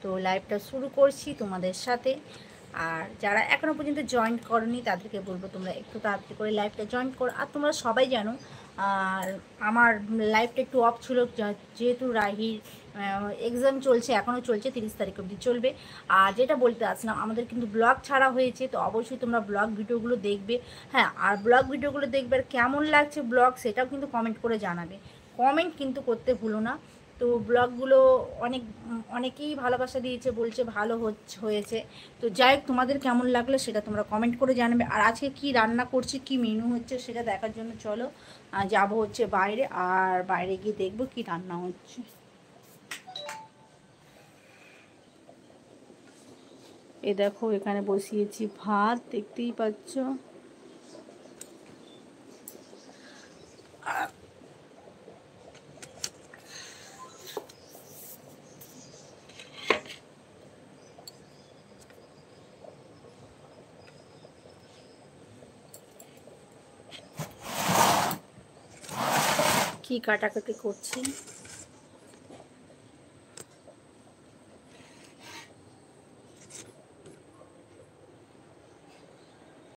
তো লাইভটা শুরু করছি তোমাদের সাথে। আর যারা এখনও পর্যন্ত জয়েন করনি তাদেরকে বলবো তোমরা একটু তাড়াতাড়ি করে লাইভটা জয়েন করো। আর তোমরা সবাই জানো আর আমার লাইভটা একটু অফ ছিল, যেহেতু রাহির এক্সাম চলছে, এখনও চলছে, 30 তারিখ অবধি চলবে। আর যেটা বলতে আসলাম, আমাদের কিন্তু ব্লগ ছাড়া হয়েছে, তো অবশ্যই তোমরা ব্লগ ভিডিওগুলো দেখবে। হ্যাঁ, আর ব্লগ ভিডিওগুলো দেখবে, আর কেমন লাগছে ব্লগ সেটাও কিন্তু কমেন্ট করে জানাবে। কমেন্ট কিন্তু করতে ভুলো না। তো ব্লগগুলো অনেকেই ভালোবাসা দিয়েছে, বলছে ভালো হয়েছে। তো যাই হোক, তোমাদের কেমন লাগলো সেটা তোমরা কমেন্ট করে জানাবে। আর আজকে কি রান্না করছি, কি মেনু হচ্ছে সেটা দেখার জন্য চলো যাব হচ্ছে বাইরে, আর বাইরে গিয়ে দেখবো কি রান্না হচ্ছে। এ দেখো, এখানে বসিয়েছি ভাত, দেখতেই পাচ্ছ। কি কাটাকাটি করছি।